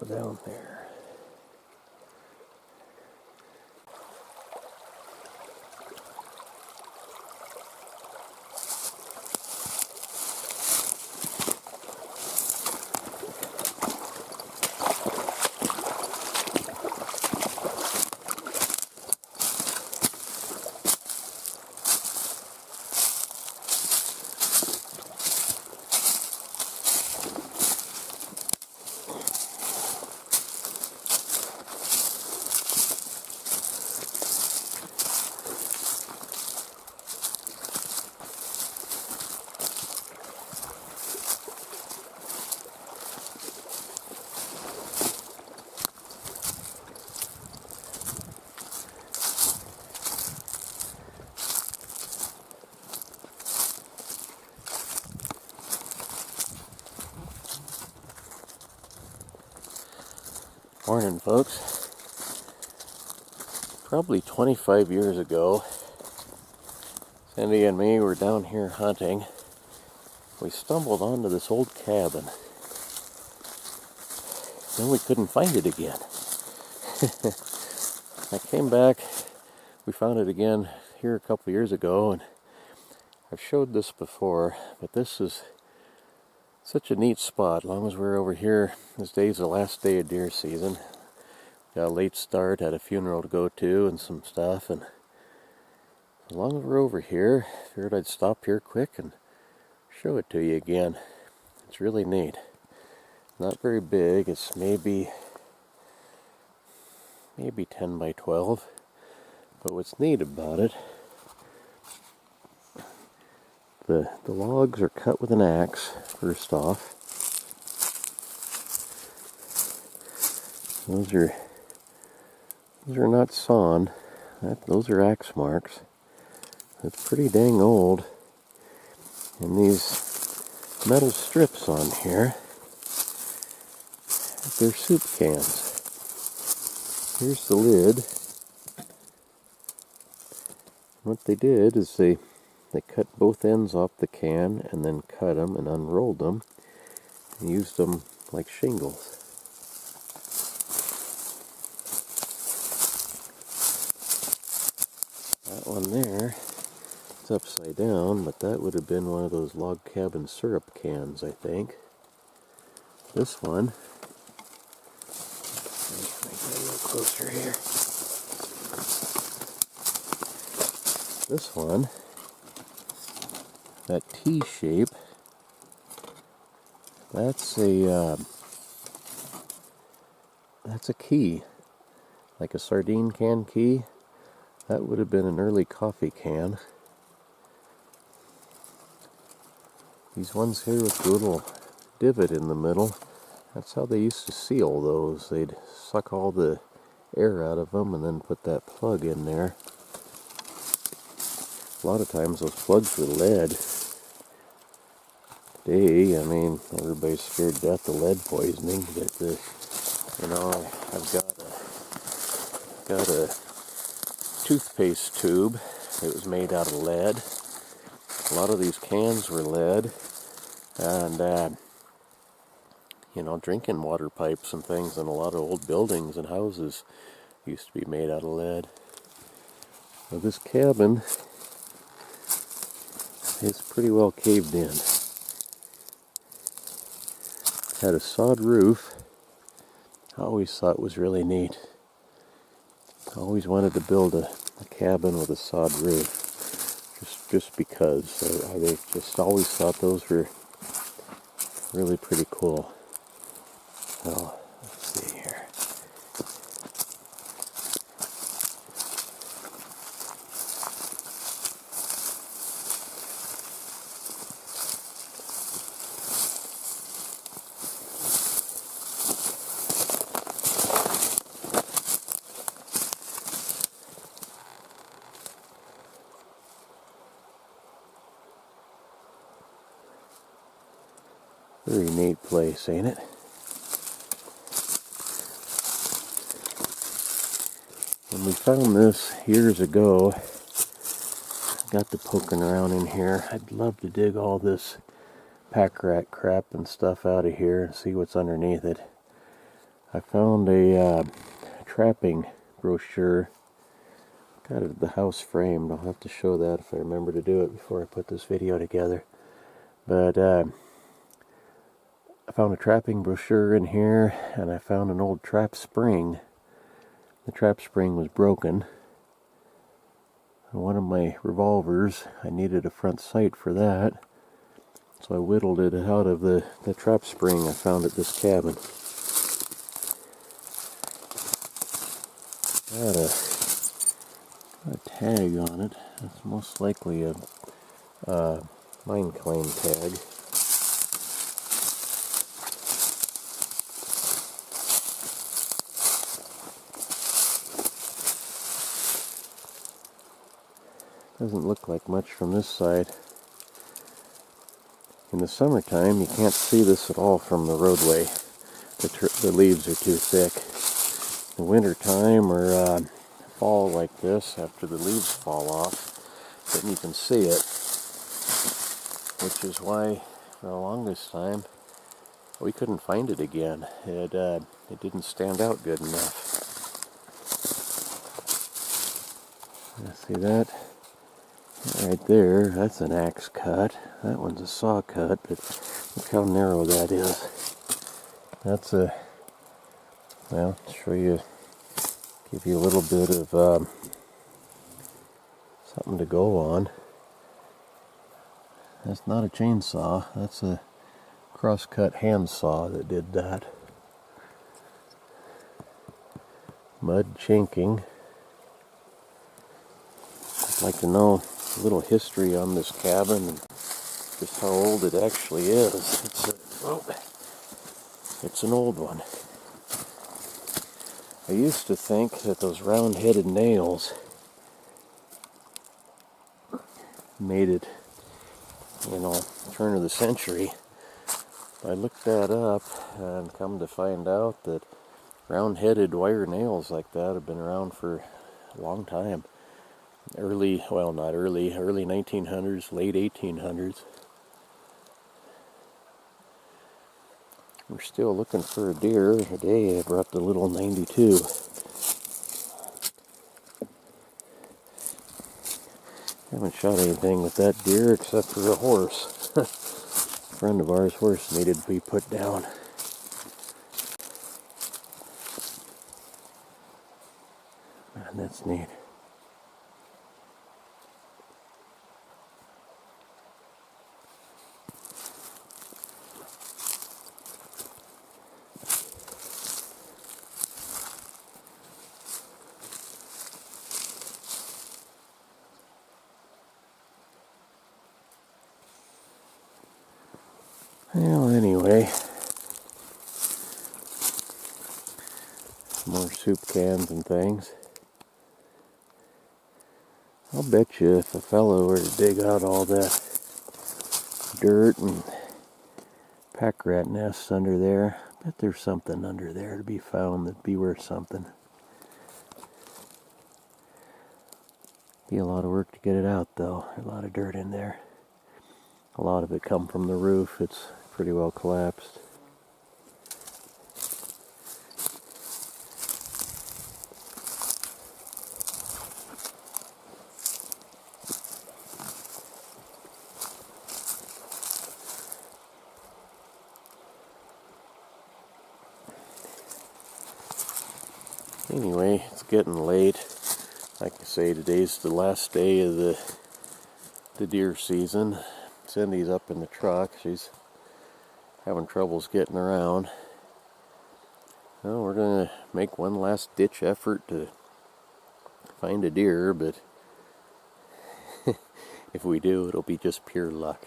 Go down there. Morning, folks. Probably 25 years ago, Cindy and me were down here hunting. We stumbled onto this old cabin. Then we couldn't find it again. I came back, we found it again here a couple years ago, and I've showed this before, but this is such a neat spot. As long as we're over here, this day's the last day of deer season. Got a late start, had a funeral to go to and some stuff, and as long as we're over here, I figured I'd stop here quick and show it to you again. It's really neat. Not very big, it's maybe 10 by 12, but what's neat about it, the logs are cut with an axe, first off. Those are not sawn, those are axe marks. It's pretty dang old. And these metal strips on here, they're soup cans. Here's the lid. What they did is they cut both ends off the can and then cut them and unrolled them and used them like shingles. That one there, it's upside down, but that would have been one of those log cabin syrup cans, I think. This one, let me get a little closer here. This one, that T shape, that's a key, like a sardine can key. That would have been an early coffee can. These ones here with the little divot in the middle, that's how they used to seal those. They'd suck all the air out of them and then put that plug in there. A lot of times those plugs were lead. Today, I mean, everybody's scared to death of lead poisoning, but I've got a toothpaste tube. It was made out of lead. A lot of these cans were lead, and drinking water pipes and things in a lot of old buildings and houses used to be made out of lead. Well, this cabin is pretty well caved in. It had a sod roof. I always thought it was really neat. I always wanted to build a cabin with a sod roof, just because. I just always thought those were really pretty cool. So, let's see here. Very neat place, ain't it? When we found this years ago, got to poking around in here. I'd love to dig all this pack rat crap and stuff out of here and see what's underneath it. I found a trapping brochure. Got it at the house framed. I'll have to show that if I remember to do it before I put this video together. But I found a trapping brochure in here, and I found an old trap spring. The trap spring was broken. One of my revolvers, I needed a front sight for that, so I whittled it out of the trap spring I found at this cabin. Got a tag on it. It's most likely a mine claim tag. Doesn't look like much from this side. In the summertime, you can't see this at all from the roadway. The leaves are too thick. In the wintertime or fall like this, after the leaves fall off, then you can see it. Which is why, for the longest time, we couldn't find it again. It didn't stand out good enough. See that? Right there, that's an axe cut. That one's a saw cut, but look how narrow that is. That's a, well, show you, give you a little bit of something to go on. That's not a chainsaw, that's a cross-cut handsaw that did that. Mud chinking. I'd like to know a little history on this cabin and just how old it actually is. It's an old one. I used to think that those round-headed nails made it, turn of the century. I looked that up and come to find out that round-headed wire nails like that have been around for a long time. Early 1900s, late 1800s. We're still looking for a deer. Today I brought the little 92. Haven't shot anything with that deer except for a horse. A friend of ours' horse needed to be put down. Man, that's neat. Well, anyway, more soup cans and things. I'll bet you if a fellow were to dig out all that dirt and pack rat nests under there, I bet there's something under there to be found that'd be worth something. Be a lot of work to get it out though. A lot of dirt in there. A lot of it come from the roof. It's pretty well collapsed. Anyway, it's getting late. Like I say, today's the last day of the deer season. Cindy's up in the truck. She's having troubles getting around. Well, we're going to make one last ditch effort to find a deer, but if we do, it'll be just pure luck.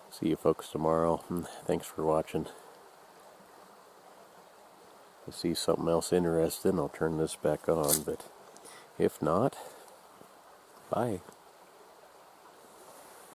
See you folks tomorrow. Thanks for watching. If I see something else interesting, I'll turn this back on, but if not, bye.